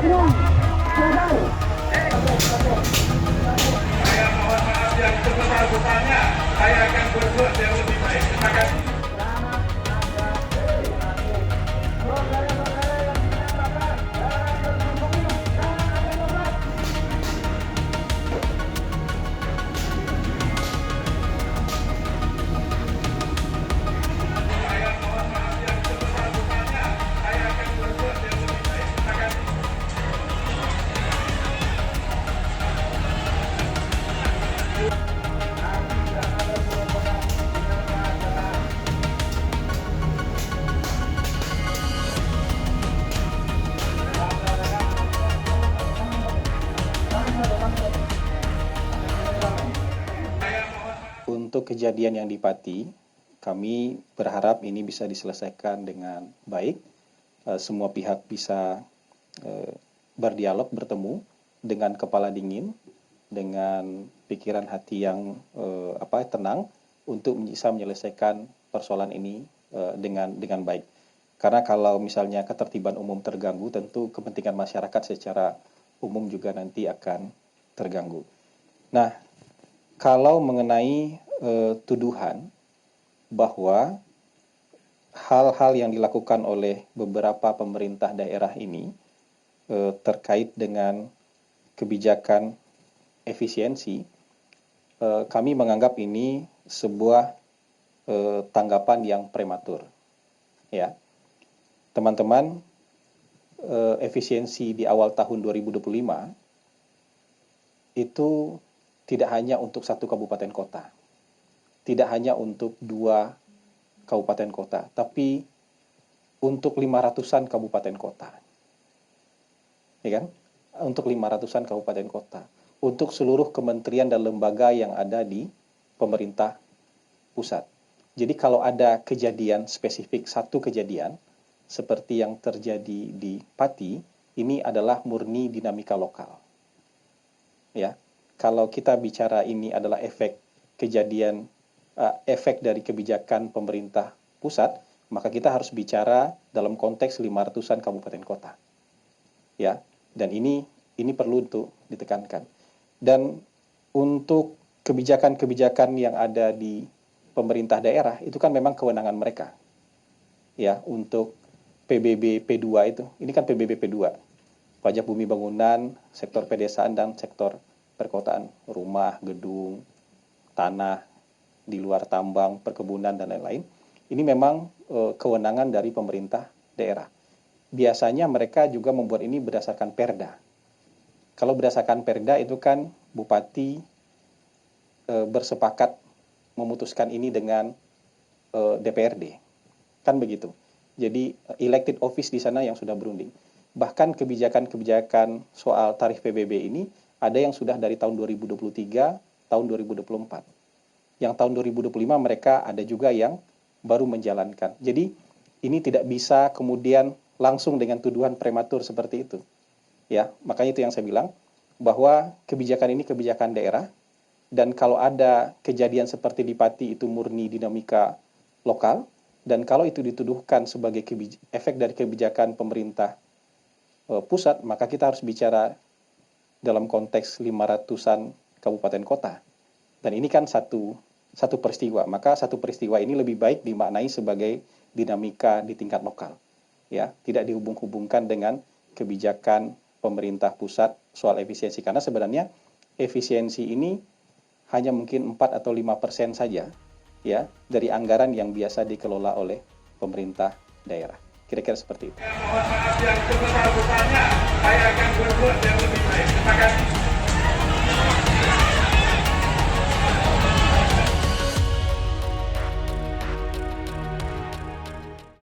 Saya mohon maaf yang sebesar-besarnya. Saya akan berbuat yang lebih baik. Terima kasih. Saya mohon maaf yang sebesar-besarnya. Saya akan berbuat yang lebih baik. Terima kasih. Untuk kejadian yang di Pati, kami berharap ini bisa diselesaikan dengan baik. Semua pihak bisa berdialog, bertemu dengan kepala dingin, dengan pikiran hati yang tenang untuk bisa menyelesaikan persoalan ini dengan baik. Karena kalau misalnya ketertiban umum terganggu, tentu kepentingan masyarakat secara umum juga nanti akan terganggu. Nah, kalau mengenai tuduhan bahwa hal-hal yang dilakukan oleh beberapa pemerintah daerah ini terkait dengan kebijakan efisiensi, kami menganggap ini sebuah tanggapan yang prematur. Ya, teman-teman, efisiensi di awal tahun 2025 itu tidak hanya untuk satu kabupaten kota, tidak hanya untuk 2 kabupaten kota, tapi untuk 500-an kabupaten kota. Ya kan? Untuk 500-an kabupaten kota. Untuk seluruh kementerian dan lembaga yang ada di pemerintah pusat. Jadi kalau ada kejadian spesifik, satu kejadian, seperti yang terjadi di Pati, ini adalah murni dinamika lokal. Ya, kalau kita bicara ini adalah efek kejadian, efek dari kebijakan pemerintah pusat, maka kita harus bicara dalam konteks 500-an kabupaten kota. Ya, dan ini perlu untuk ditekankan. Dan untuk kebijakan-kebijakan yang ada di pemerintah daerah, itu kan memang kewenangan mereka. Ya, untuk PBB P2 itu, ini kan PBB P2, pajak bumi bangunan, sektor pedesaan dan sektor perkotaan, rumah, gedung, tanah, di luar tambang, perkebunan, dan lain-lain. Ini memang kewenangan dari pemerintah daerah. Biasanya mereka juga membuat ini berdasarkan perda. Kalau berdasarkan perda itu kan bupati bersepakat memutuskan ini dengan DPRD. Kan begitu. Jadi elected office di sana yang sudah berunding. Bahkan kebijakan-kebijakan soal tarif PBB ini ada yang sudah dari tahun 2023, tahun 2024. Yang tahun 2025 mereka ada juga yang baru menjalankan. Jadi ini tidak bisa kemudian langsung dengan tuduhan prematur seperti itu. Ya, makanya itu yang saya bilang bahwa kebijakan ini kebijakan daerah, dan kalau ada kejadian seperti di Pati itu murni dinamika lokal, dan kalau itu dituduhkan sebagai efek dari kebijakan pemerintah pusat, maka kita harus bicara dalam konteks 500-an kabupaten kota. Dan ini kan satu peristiwa, maka satu peristiwa ini lebih baik dimaknai sebagai dinamika di tingkat lokal. Ya, tidak dihubung-hubungkan dengan kebijakan pemerintah pusat soal efisiensi, karena sebenarnya efisiensi ini hanya mungkin 4 atau 5% saja ya dari anggaran yang biasa dikelola oleh pemerintah daerah. Kira-kira seperti itu. Mohon maaf yang sebesar-besarnya. Saya akan berbuat yang lebih baik. Terima kasih.